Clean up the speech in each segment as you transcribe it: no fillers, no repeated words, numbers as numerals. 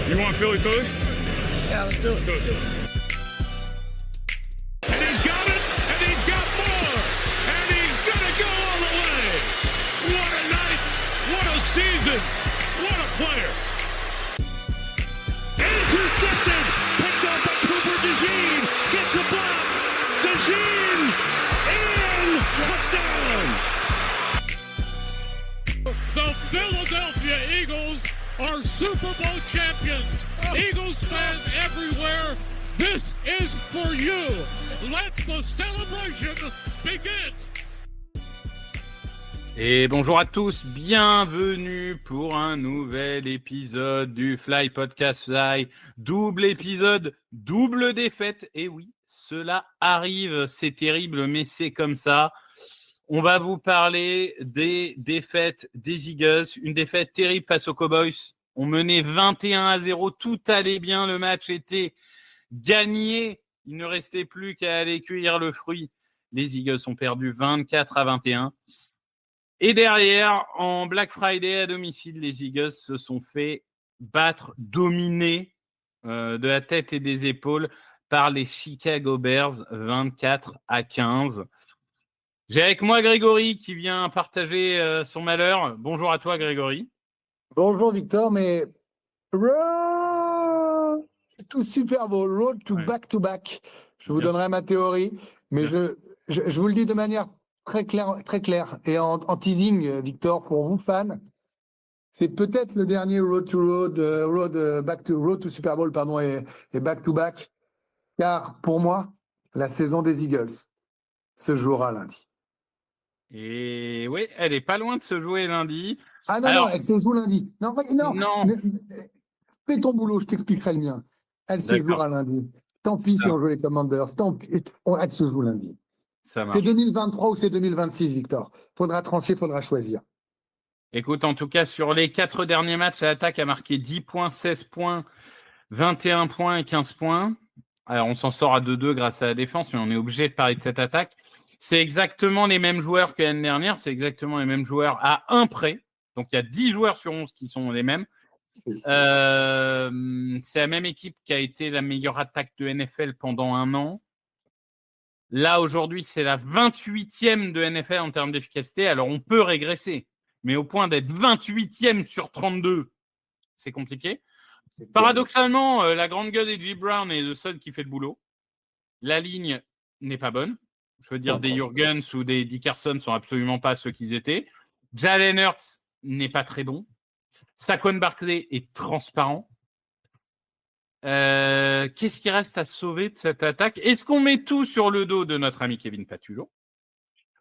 You want Philly Philly? Yeah, let's do it. Do it. And he's got it, and he's got more, and he's gonna go all the way. What a night, what a season, what a player. Intercepted, picked off by Cooper DeJean, gets a block, DeJean, and touchdown. The Philadelphia Eagles are Super Bowl champions. Eagles fans everywhere, this is for you. Let the celebration begin. Et bonjour à tous, bienvenue pour un nouvel épisode du Fly Podcast Fly. Double épisode, double défaite. Et oui, cela arrive, c'est terrible, mais c'est comme ça. On va vous parler des défaites des Eagles. Une défaite terrible face aux Cowboys. On menait 21-0, tout allait bien, le match était gagné. Il ne restait plus qu'à aller cueillir le fruit. Les Eagles ont perdu 24-21. Et derrière, en Black Friday à domicile, les Eagles se sont fait battre, dominer de la tête et des épaules par les Chicago Bears, 24-15. J'ai avec moi Grégory qui vient partager son malheur. Bonjour à toi Grégory. Bonjour Victor, mais road to Super Bowl, road to back. Je vous donnerai ma théorie, mais je vous le dis de manière très claire et en teasing, Victor, pour vous fans, c'est peut-être le dernier road to Super Bowl, pardon, et back to back, car pour moi, la saison des Eagles se jouera lundi. Et oui, elle est pas loin de se jouer lundi. Ah non, elle se joue lundi. Non. Fais ton boulot, je t'expliquerai le mien. Elle se jouera lundi. Tant pis si on joue les Commanders. Elle se joue lundi. Ça marche. C'est 2023 ou c'est 2026, Victor. Faudra trancher, faudra choisir. Écoute, en tout cas, sur les 4 derniers matchs, l'attaque a marqué 10 points, 16 points, 21 points et 15 points. Alors, on s'en sort à 2-2 grâce à la défense, mais on est obligé de parler de cette attaque. C'est exactement les mêmes joueurs que l'année dernière. C'est exactement les mêmes joueurs à un près. Donc, il y a 10 joueurs sur 11 qui sont les mêmes. C'est la même équipe qui a été la meilleure attaque de NFL pendant un an. Là, aujourd'hui, c'est la 28e de NFL en termes d'efficacité. Alors, on peut régresser, mais au point d'être 28e sur 32, c'est compliqué. Paradoxalement, la grande gueule d'A.J. Brown est le seul qui fait le boulot. La ligne n'est pas bonne. Je veux dire, des Jurgens ou des Dickerson ne sont absolument pas ceux qu'ils étaient. Jalen Hurts n'est pas très bon. Saquon Barkley est transparent. Qu'est-ce qui reste à sauver de cette attaque? Est-ce qu'on met tout sur le dos de notre ami Kevin Patullo?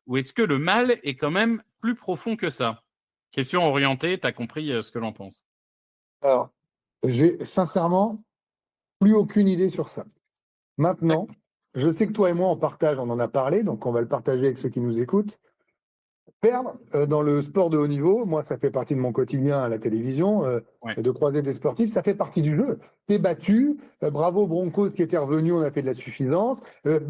Ou est-ce que le mal est quand même plus profond que ça? Question orientée, tu as compris ce que j'en pense. Alors, j'ai sincèrement plus aucune idée sur ça. Maintenant, je sais que toi et moi, on en a parlé, donc on va le partager avec ceux qui nous écoutent. Perdre dans le sport de haut niveau, moi, ça fait partie de mon quotidien à la télévision, de croiser des sportifs, ça fait partie du jeu. T'es battu, bravo aux Broncos qui étaient revenus, on a fait de la suffisance.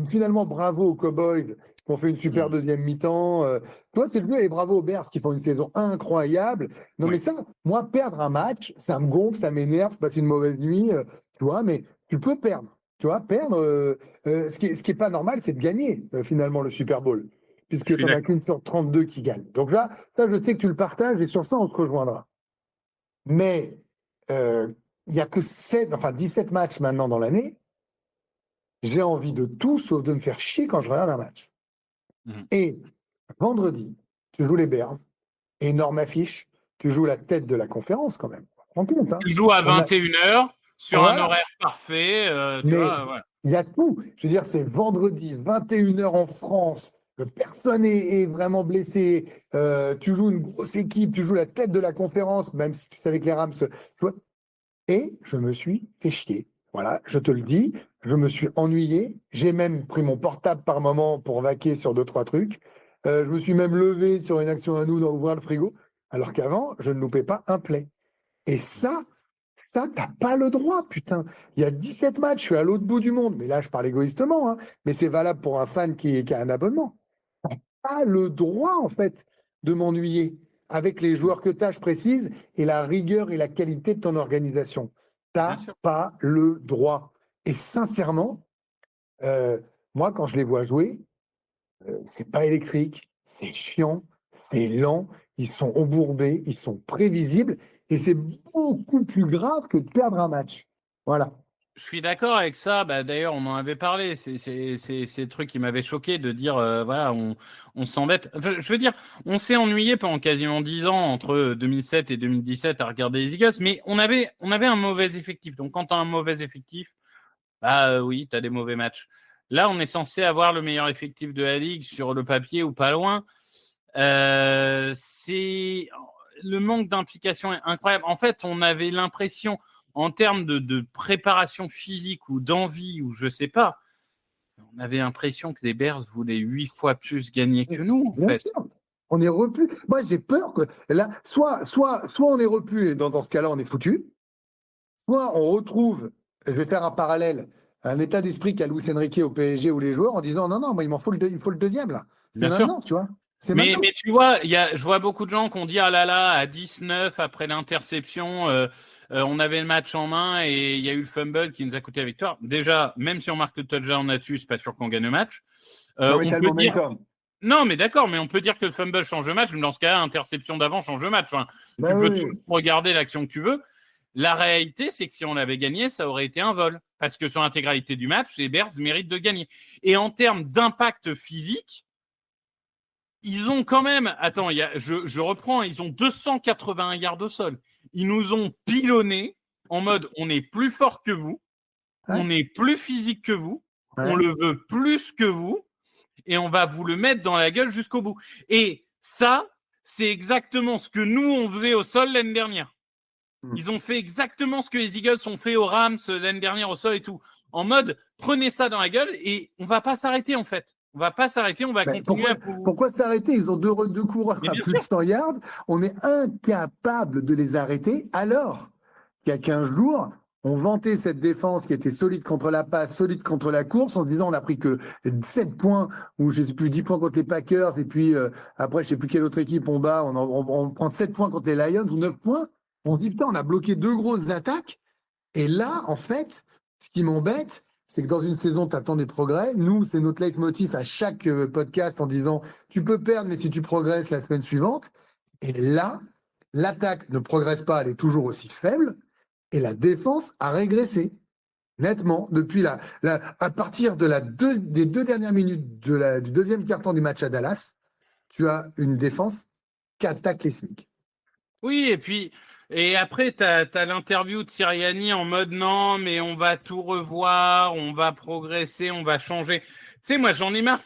Finalement, bravo aux Cowboys qui ont fait une super deuxième mi-temps. Toi, c'est le jeu, et bravo aux Bears qui font une saison incroyable. Non, mais ça, moi, perdre un match, ça me gonfle, ça m'énerve, je passe une mauvaise nuit, tu vois, mais tu peux perdre. Tu vois, perdre, ce qui est pas normal, c'est de gagner, finalement, le Super Bowl. Puisque tu n'en as qu'une sur 32 qui gagne. Donc là, ça, je sais que tu le partages et sur ça, on se rejoindra. Mais il n'y a que 17 matchs maintenant dans l'année. J'ai envie de tout sauf de me faire chier quand je regarde un match. Et vendredi, tu joues les Bears, énorme affiche, tu joues la tête de la conférence quand même. Rends compte, hein. Tu joues à 21h sur un horaire parfait. Il y a tout. Je veux dire, c'est vendredi, 21h en France. Personne est vraiment blessé. Tu joues une grosse équipe, tu joues la tête de la conférence, même si tu savais que les Rams jouaient. Et je me suis fait chier. Voilà, je te le dis, je me suis ennuyé. J'ai même pris mon portable par moment pour vaquer sur 2-3 trucs. Je me suis même levé sur une action à nous dans ouvrir le frigo, alors qu'avant, je ne loupais pas un play. Et ça, t'as pas le droit, putain. Il y a 17 matchs, je suis à l'autre bout du monde. Mais là, je parle égoïstement, hein, mais c'est valable pour un fan qui a un abonnement. T'as pas le droit, en fait, de m'ennuyer avec les joueurs que tu as, je précise, et la rigueur et la qualité de ton organisation. T'as Bien sûr. pas le droit. Et sincèrement, moi, quand je les vois jouer, c'est pas électrique, c'est chiant, c'est lent, ils sont embourbés, ils sont prévisibles, et c'est beaucoup plus grave que de perdre un match. Voilà. Je suis d'accord avec ça. Bah, d'ailleurs, on en avait parlé. C'est le truc qui m'avait choqué de dire, voilà, on s'embête. Enfin, je veux dire, on s'est ennuyé pendant quasiment 10 ans entre 2007 et 2017 à regarder les Eagles, mais on avait un mauvais effectif. Donc, quand tu as un mauvais effectif, bah oui, tu as des mauvais matchs. Là, on est censé avoir le meilleur effectif de la ligue sur le papier ou pas loin. C'est le manque d'implication est incroyable. En fait, on avait l'impression, en termes de préparation physique ou d'envie ou je sais pas, on avait l'impression que les Bears voulaient 8 fois plus gagner que nous, en Bien fait. sûr, on est repu. Moi, j'ai peur que là, soit on est repu et dans ce cas-là, on est foutu. Soit on retrouve, je vais faire un parallèle, un état d'esprit qu'a Luis Enrique au PSG ou les joueurs en disant non, moi, il faut le deuxième là. C'est Bien sûr. maintenant, tu vois. C'est Mais maintenant. tu vois, je vois beaucoup de gens qui ont dit ah là là, à 19 après l'interception, on avait le match en main et il y a eu le fumble qui nous a coûté la victoire. Déjà, même si on marque le touchdown là-dessus, c'est pas sûr qu'on gagne le match. Non, mais On t'as le peut dire momentum. non, mais d'accord, mais on peut dire que le fumble change le match, mais dans ce cas-là, l'interception d'avant change le match. Enfin, Ben tu peux oui. toujours regarder l'action que tu veux. La réalité, c'est que si on avait gagné, ça aurait été un vol. Parce que sur l'intégralité du match, les Bears méritent de gagner. Et en termes d'impact physique, ils ont quand même. Attends, je reprends. Ils ont 281 yards au sol. Ils nous ont pilonné en mode on est plus fort que vous, on est plus physique que vous, on le veut plus que vous, et on va vous le mettre dans la gueule jusqu'au bout. Et ça, c'est exactement ce que nous, on faisait au sol l'année dernière. Ils ont fait exactement ce que les Eagles ont fait aux Rams l'année dernière au sol et tout. En mode, prenez ça dans la gueule et on va pas s'arrêter en fait. On va pas s'arrêter, on va continuer pourquoi s'arrêter? Ils ont deux coureurs à plus de 100 yards. On est incapable de les arrêter alors qu'il y a 15 jours, on vantait cette défense qui était solide contre la passe, solide contre la course, en se disant on n'a pris que 7 points, ou je ne sais plus, 10 points contre les Packers, et puis après, je ne sais plus quelle autre équipe on bat, on prend 7 points contre les Lions, ou 9 points. On se dit, putain, on a bloqué 2 grosses attaques. Et là, en fait, ce qui m'embête, c'est que dans une saison, tu attends des progrès. Nous, c'est notre leitmotiv à chaque podcast en disant, tu peux perdre, mais si tu progresses la semaine suivante. Et là, l'attaque ne progresse pas, elle est toujours aussi faible. Et la défense a régressé, nettement, depuis à partir des 2 dernières minutes du deuxième quart-temps du match à Dallas, tu as une défense qui attaque les SMIC. Oui, et après, tu as l'interview de Sirianni en mode non, mais on va tout revoir, on va progresser, on va changer. Tu sais, moi, j'en ai marre.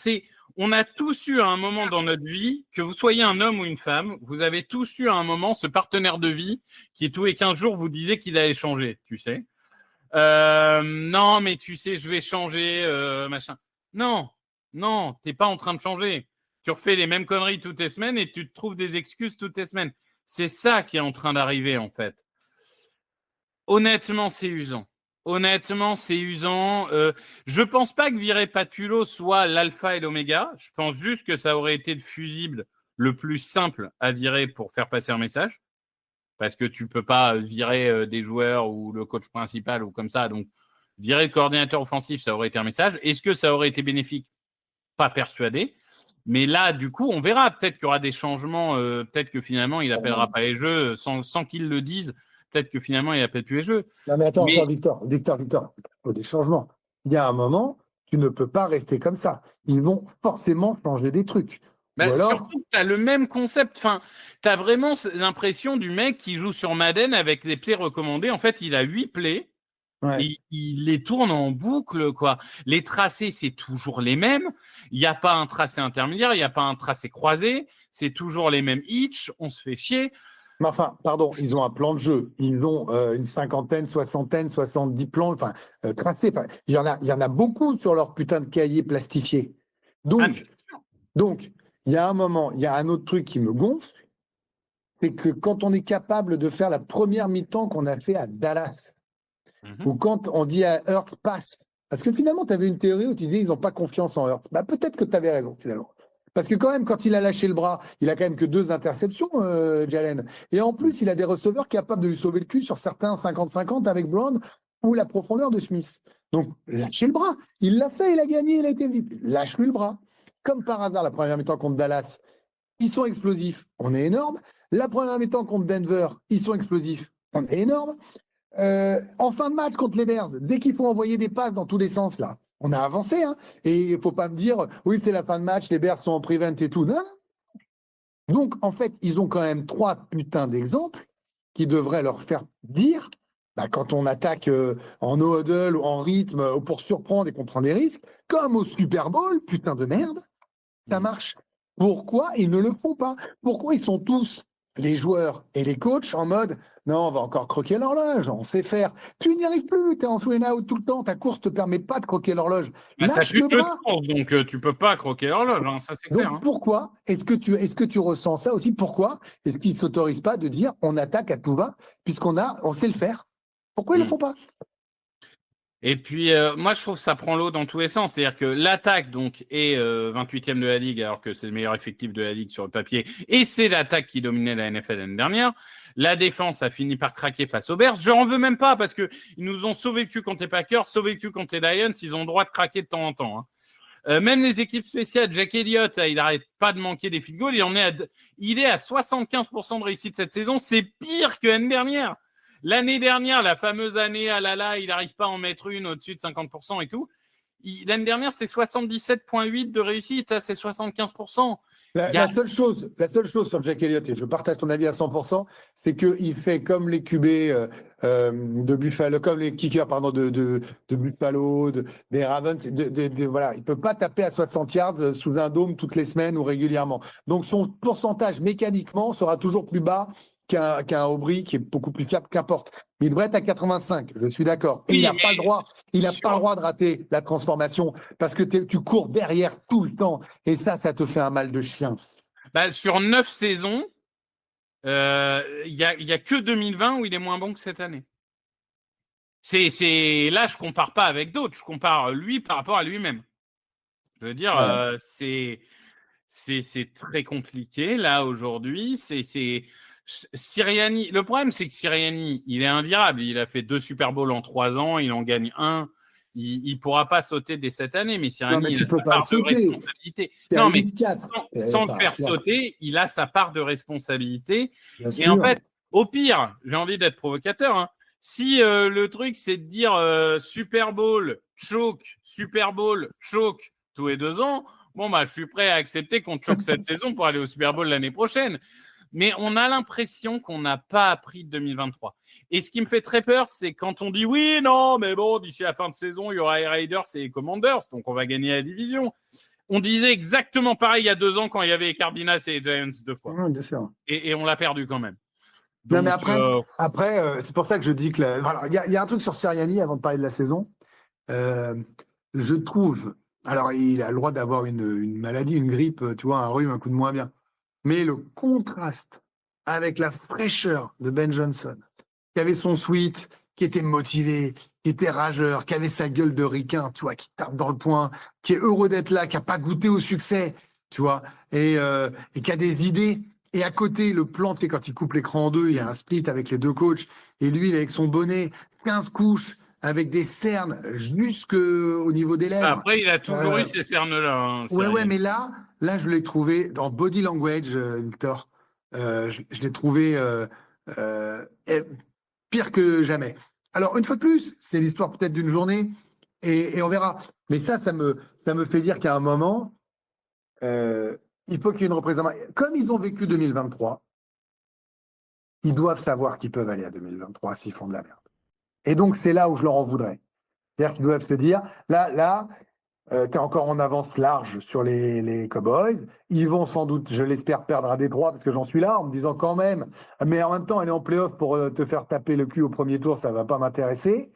On a tous eu à un moment dans notre vie, que vous soyez un homme ou une femme, vous avez tous eu à un moment ce partenaire de vie qui, tous les 15 jours, vous disait qu'il allait changer, tu sais. Non, mais tu sais, je vais changer, machin. Non, t'es pas en train de changer. Tu refais les mêmes conneries toutes les semaines et tu te trouves des excuses toutes les semaines. C'est ça qui est en train d'arriver, en fait. Honnêtement, c'est usant. Je pense pas que virer Patullo soit l'alpha et l'oméga. Je pense juste que ça aurait été le fusible le plus simple à virer pour faire passer un message. Parce que tu peux pas virer des joueurs ou le coach principal ou comme ça. Donc, virer le coordinateur offensif, ça aurait été un message. Est-ce que ça aurait été bénéfique? Pas persuadé. Mais là, du coup, on verra. Peut-être qu'il y aura des changements. Peut-être que finalement, il n'appellera pas les jeux sans qu'ils le disent. Peut-être que finalement, il n'appelle plus les jeux. Non, mais attends, Victor, il faut des changements. Il y a un moment, tu ne peux pas rester comme ça. Ils vont forcément changer des trucs. Surtout que tu as le même concept. Enfin, tu as vraiment l'impression du mec qui joue sur Madden avec des plays recommandés. En fait, il a 8 plays. Ouais. Et il les tourne en boucle, quoi. Les tracés, c'est toujours les mêmes. Il n'y a pas un tracé intermédiaire, il n'y a pas un tracé croisé. C'est toujours les mêmes hitch. On se fait chier. Mais enfin, pardon, ils ont un plan de jeu. Ils ont une 50aine, 60aine, 70 plans tracés. Enfin, il y en a beaucoup sur leur putain de cahier plastifié. Donc, il y a un moment, il y a un autre truc qui me gonfle, c'est que quand on est capable de faire la première mi-temps qu'on a fait à Dallas, ou quand on dit à Hurts passe, parce que finalement, tu avais une théorie où tu disais ils n'ont pas confiance en Hurts. Bah, peut-être que tu avais raison, finalement. Parce que quand même, quand il a lâché le bras, il a quand même que 2 interceptions, Jalen. Et en plus, il a des receveurs capables de lui sauver le cul sur certains 50-50 avec Brown ou la profondeur de Smith. Donc, lâchez le bras. Il l'a fait, il a gagné, il a été MVP. Lâche-lui le bras. Comme par hasard, la première mi-temps contre Dallas, ils sont explosifs, on est énorme. La première mi-temps contre Denver, ils sont explosifs, on est énorme. En fin de match contre les Bears, dès qu'il faut envoyer des passes dans tous les sens, là, on a avancé. Hein, et il ne faut pas me dire, oui, c'est la fin de match, les Bears sont en prevent et tout. Non. Donc, en fait, ils ont quand même 3 putains d'exemples qui devraient leur faire dire, quand on attaque en no huddle ou en rythme ou pour surprendre et qu'on prend des risques, comme au Super Bowl, putain de merde, ça marche. Pourquoi ils ne le font pas? Pourquoi ils sont tous, les joueurs et les coachs, en mode non, on va encore croquer l'horloge, on sait faire. Tu n'y arrives plus, tu es en swing out tout le temps, ta course ne te permet pas de croquer l'horloge. Lâche le bras. Donc tu peux pas croquer l'horloge, hein, ça c'est clair. Donc pourquoi est-ce que tu ressens ça aussi? Pourquoi est-ce qu'ils ne s'autorisent pas de dire on attaque à tout va, puisqu'on sait le faire? Pourquoi ils ne le font pas? Et puis, moi, je trouve que ça prend l'eau dans tous les sens. C'est-à-dire que l'attaque donc est 28e de la Ligue, alors que c'est le meilleur effectif de la Ligue sur le papier. Et c'est l'attaque qui dominait la NFL l'année dernière. La défense a fini par craquer face aux Bears. Je n'en veux même pas parce qu'ils nous ont sauvé le cul contre les Packers, sauvé le cul contre les Lions. Ils ont le droit de craquer de temps en temps. Hein. Même les équipes spéciales, Jack Elliott, il n'arrête pas de manquer des field goals. Il est à 75% de réussite cette saison. C'est pire que l'année dernière. L'année dernière, la fameuse année, il n'arrive pas à en mettre une au-dessus de 50% et tout. L'année dernière, c'est 77,8 de réussite, c'est 75%. La seule chose sur Jack Elliott, et je partage ton avis à 100%, c'est qu'il fait comme les QB de Buffalo, comme les kickers de Buffalo, des Ravens. Voilà, il ne peut pas taper à 60 yards sous un dôme toutes les semaines ou régulièrement. Donc son pourcentage mécaniquement sera toujours plus bas qu'un Aubry qui est beaucoup plus fiable, qu'importe. Mais il devrait être à 85, je suis d'accord. Et il n'a pas le droit, de rater la transformation parce que tu cours derrière tout le temps. Et ça te fait un mal de chien. Sur 9 saisons, il y a que 2020 où il est moins bon que cette année. Là, je compare pas avec d'autres. Je compare lui par rapport à lui-même. Je veux dire, c'est très compliqué là aujourd'hui. Sirianni, le problème, c'est que Sirianni, il est invirable. Il a fait 2 Super Bowls en 3 ans, il en gagne 1. Il ne pourra pas sauter dès cette année, mais Sirianni, il a sa part de responsabilité. Non, mais sans le faire sauter, il a sa part de responsabilité. Et en fait, au pire, j'ai envie d'être provocateur. Hein, si le truc, c'est de dire Super Bowl, choke tous les 2 ans, je suis prêt à accepter qu'on choke cette saison pour aller au Super Bowl l'année prochaine. Mais on a l'impression qu'on n'a pas appris de 2023. Et ce qui me fait très peur, c'est quand on dit oui, non, mais bon, d'ici la fin de saison, il y aura les Raiders et les Commanders, donc on va gagner la division. On disait exactement pareil il y a 2 ans quand il y avait les Cardinals et les Giants 2 fois. Oui, bien sûr. Et on l'a perdu quand même. Donc, non, mais après c'est pour ça que je dis que il y a un truc sur Sirianni avant de parler de la saison. Je trouve, alors il a le droit d'avoir une maladie, une grippe, tu vois, un rhume, un coup de moins bien. Mais le contraste avec la fraîcheur de Ben Johnson, qui avait son sweat, qui était motivé, qui était rageur, qui avait sa gueule de ricain, tu vois, qui tape dans le poing, qui est heureux d'être là, qui n'a pas goûté au succès, tu vois, et qui a des idées. Et à côté, le plan, tu sais, quand il coupe l'écran en 2, il y a un split avec les 2 coachs, et lui, avec son bonnet, 15 couches, avec des cernes jusqu'au niveau des lèvres. Après, il a toujours eu ces cernes-là. Hein, ouais, mais là, je l'ai trouvé dans body language, Victor. Je l'ai trouvé pire que jamais. Alors, une fois de plus, c'est l'histoire peut-être d'une journée et on verra. Mais ça me fait dire qu'à un moment, il faut qu'il y ait une représentation. Comme ils ont vécu 2023, ils doivent savoir qu'ils peuvent aller à 2023 s'ils font de la merde. Et donc, c'est là où je leur en voudrais. C'est-à-dire qu'ils doivent se dire, là, tu es encore en avance large sur les Cowboys. Ils vont sans doute, je l'espère, perdre à Détroit parce que j'en suis là en me disant quand même, mais en même temps, aller en play-off pour te faire taper le cul au premier tour, ça ne va pas m'intéresser.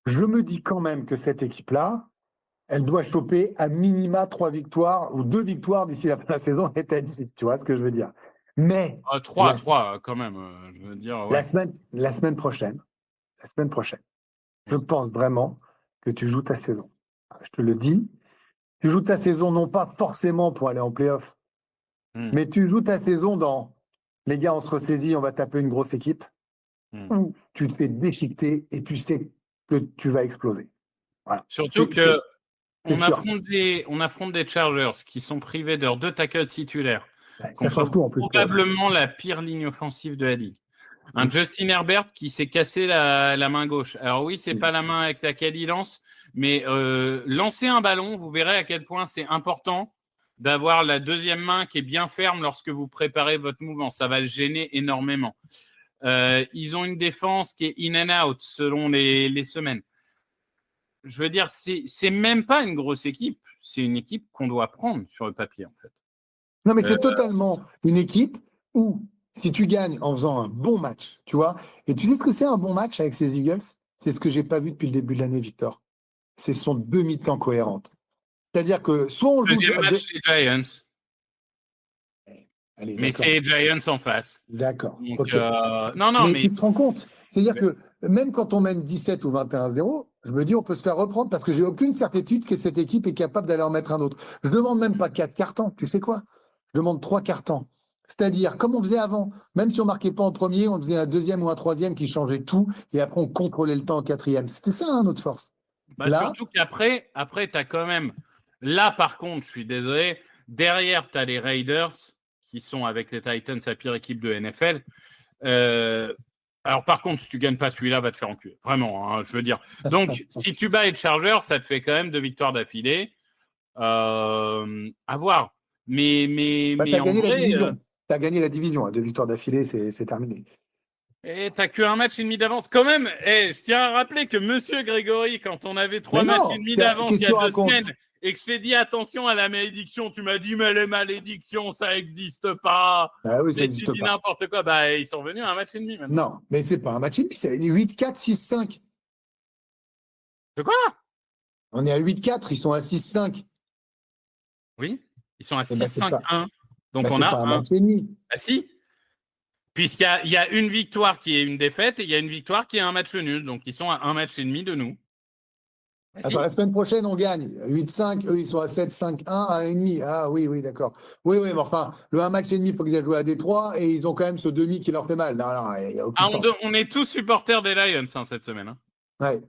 Je me dis quand même que cette équipe-là, elle doit choper à minima 3 victoires ou 2 victoires d'ici la fin de la saison. Tu vois ce que je veux dire. Mais 3 quand même, je veux dire. Ouais. La semaine prochaine, je pense vraiment que tu joues ta saison. Je te le dis. Tu joues ta saison non pas forcément pour aller en play-off, mais tu joues ta saison dans les gars, on se ressaisit, on va taper une grosse équipe, où tu te fais déchiqueter et tu sais que tu vas exploser. Voilà. Surtout on affronte des Chargers qui sont privés de leurs 2 tackles titulaires. Ça change tout en plus. Probablement la pire ligne offensive de la ligue. Un Justin Herbert qui s'est cassé la main gauche. Alors oui, c'est pas la main avec laquelle il lance, mais lancer un ballon, vous verrez à quel point c'est important d'avoir la deuxième main qui est bien ferme lorsque vous préparez votre mouvement. Ça va le gêner énormément. Ils ont une défense qui est in and out selon les semaines. Je veux dire, c'est même pas une grosse équipe. C'est une équipe qu'on doit prendre sur le papier, en fait. Non, mais c'est totalement une équipe où, si tu gagnes en faisant un bon match, tu vois, et tu sais ce que c'est un bon match avec ces Eagles? C'est ce que j'ai pas vu depuis le début de l'année, Victor. C'est son demi-temps cohérente. C'est-à-dire que soit on joue... Deuxième match, les Giants. Allez, mais c'est les Giants en face. D'accord. Donc, Okay. Mais tu te rends compte? C'est-à-dire que même quand on mène 17 ou 21-0, je me dis on peut se faire reprendre parce que j'ai aucune certitude que cette équipe est capable d'aller en mettre un autre. Je ne demande même pas 4 cartons. Tu sais quoi? Je demande 3 cartons. C'est-à-dire, comme on faisait avant, même si on ne marquait pas en premier, on faisait un deuxième ou un troisième qui changeait tout et après on contrôlait le temps en quatrième. C'était ça, notre force. Là, surtout qu'après, tu as quand même... Là, par contre, je suis désolé, derrière, tu as les Raiders qui sont avec les Titans, la pire équipe de NFL. Alors, par contre, si tu ne gagnes pas celui-là, va te faire enculer. Vraiment, hein, je veux dire. Donc, si tu bats les Chargers, ça te fait quand même 2 victoires d'affilée. À voir. Mais tu as gagné la division. Tu as gagné la division. 2 victoires d'affilée, c'est terminé. Et tu n'as qu'un match et demi d'avance. Quand même, je tiens à rappeler que Monsieur Grégory, quand on avait 3 matchs et demi d'avance il y a 2 semaines, et que je t'ai dit attention à la malédiction, tu m'as dit mais les malédictions ça n'existe pas. Ah oui, ça mais tu dis n'importe quoi. Bah, ils sont venus à un match et demi maintenant. Non, mais c'est pas un match et demi, c'est 8-4, 6-5. De quoi? On est à 8-4, ils sont à 6-5. Oui, ils sont à 6-5-1. Donc on c'est a pas un match et demi. Ah si. Puisqu'il y a une victoire qui est une défaite et il y a une victoire qui est un match nul. Donc ils sont à un match et demi de nous. Attends, la semaine prochaine, on gagne. 8-5, eux, ils sont à 7-5-1, à 1,5. Ah oui, d'accord. Oui, mais enfin, le 1 match et demi, il faut qu'ils aient joué à Détroit et ils ont quand même ce demi qui leur fait mal. Non, y a aucun on est tous supporters des Lions cette semaine. Hein. Oui,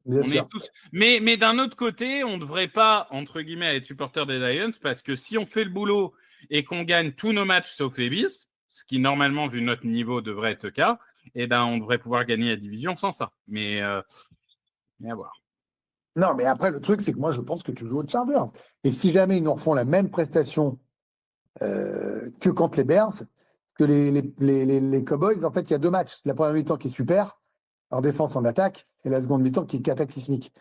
bien sûr. Tous... Mais d'un autre côté, on ne devrait pas, entre guillemets, être supporters des Lions parce que si on fait le boulot et qu'on gagne tous nos matchs sauf les bis, ce qui normalement, vu notre niveau, devrait être le cas, eh ben, on devrait pouvoir gagner la division sans ça. Mais à voir. Non, mais après, le truc, c'est que moi, je pense que tu joues aux Chargers. Et si jamais ils nous refont la même prestation que contre les Bears, que les Cowboys, en fait, il y a 2 matchs. La première mi-temps qui est super, en défense, en attaque, et la seconde mi-temps qui est cataclysmique.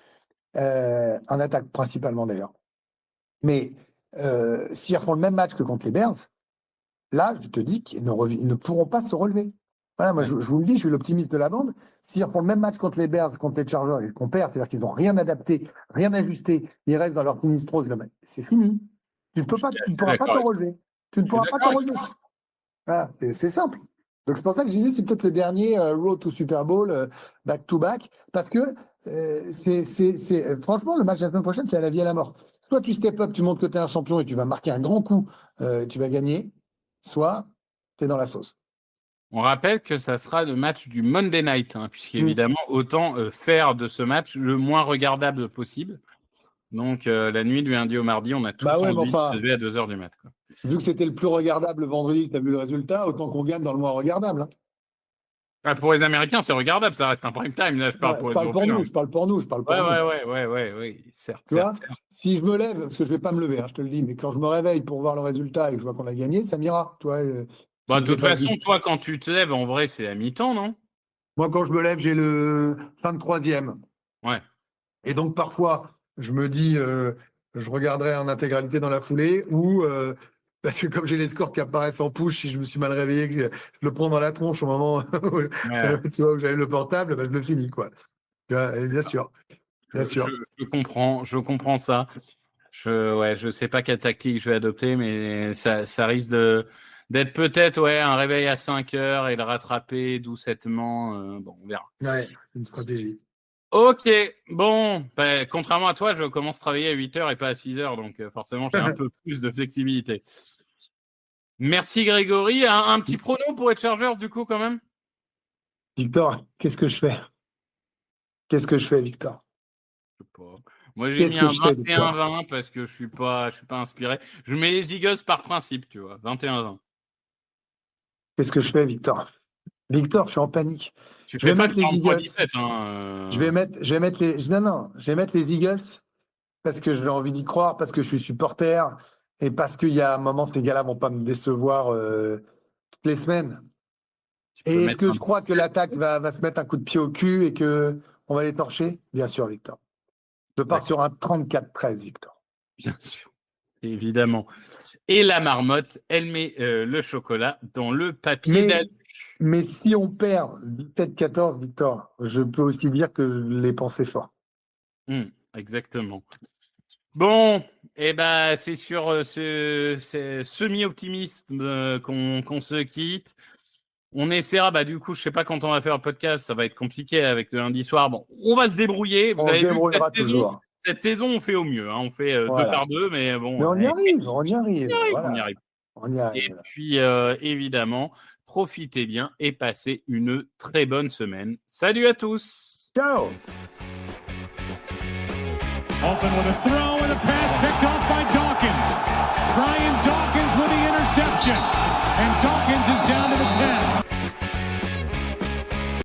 En attaque, principalement, d'ailleurs. Mais s'ils refont le même match que contre les Bears, là, je te dis qu'ils ne pourront pas se relever. Voilà, moi, je vous le dis, je suis l'optimiste de la bande. S'ils font le même match contre les Bears, contre les Chargers, et qu'on perd, c'est-à-dire qu'ils n'ont rien adapté, rien ajusté, ils restent dans leur ministrose, c'est fini. Tu ne pourras pas t'en relever. Tu ne pourras pas t'en relever. Voilà, c'est simple. Donc, c'est pour ça que je disais, c'est peut-être le dernier Road to Super Bowl, back-to-back, parce que franchement, le match de la semaine prochaine, c'est à la vie et à la mort. Soit tu step up, tu montres que tu es un champion et tu vas marquer un grand coup, tu vas gagner, soit tu es dans la sauce. On rappelle que ça sera le match du Monday Night, puisqu'évidemment, autant faire de ce match le moins regardable possible. Donc, la nuit du lundi au mardi, on a tous envie de se lever à 2h du mat'. Quoi. Vu que c'était le plus regardable vendredi, tu as vu le résultat, autant qu'on gagne dans le moins regardable. Hein. Ah, pour les Américains, c'est regardable, ça reste un prime time. Là, je parle pour nous, je parle pour nous. Ouais, certes. Tu vois, si je me lève, parce que je ne vais pas me lever, je te le dis, mais quand je me réveille pour voir le résultat et que je vois qu'on a gagné, ça m'ira. De toute façon, toi, quand tu te lèves, en vrai, c'est à mi-temps, non? Moi, quand je me lève, j'ai le 23e. Ouais. Et donc, parfois, je me dis, je regarderai en intégralité dans la foulée ou, parce que comme j'ai les scores qui apparaissent en push, si je me suis mal réveillé, que je le prends dans la tronche au moment où, tu vois, où j'avais le portable, je le finis, quoi. Bien sûr. Je comprends ça. Je sais pas quelle tactique je vais adopter, mais ça risque d'être peut-être un réveil à 5h et le rattraper doucettement. On verra. Ouais, une stratégie. Ok, bon, contrairement à toi, je commence à travailler à 8h et pas à 6h, donc forcément, j'ai un peu plus de flexibilité. Merci Grégory. Un petit prono pour les Chargers, du coup, quand même? Victor, qu'est-ce que je fais, Victor? Je sais pas. Moi, j'ai Qu'est-ce mis que un je fais, Victor? 21-20 parce que je suis pas inspiré. Je mets les Eagles par principe, tu vois. 21-20. Qu'est-ce que je fais, Victor? Victor, je suis en panique. Tu Je vais fais pas mettre le les Eagles. 43-17. Hein, Je vais mettre les. Non, je vais mettre les Eagles parce que j'ai envie d'y croire, parce que je suis supporter et parce qu'il y a un moment, ces gars-là vont pas me décevoir toutes les semaines. Tu peux Et est-ce mettre que un je crois que l'attaque va se mettre un coup de pied au cul et que on va les torcher? Bien sûr, Victor. Je pars sur un 34-13, Victor. Bien sûr, évidemment. Et la marmotte, elle met le chocolat dans le papier d'alu. Mais si on perd 17-14, Victor, je peux aussi dire que les pensées fort. Exactement. Bon, c'est sur ce semi-optimisme qu'on se quitte. On essaiera, du coup, je sais pas quand on va faire le podcast, ça va être compliqué avec le lundi soir. Bon, on va se débrouiller. Vous avez vu que cette saison, on fait au mieux. Hein. On fait 2 par 2, mais bon. Mais on y arrive. On y arrive. Et puis, évidemment, profitez bien et passez une très bonne semaine. Salut à tous. Ciao. Open with a throw and a pass picked off by Dawkins. Brian Dawkins with the interception. And Dawkins is down to the 10.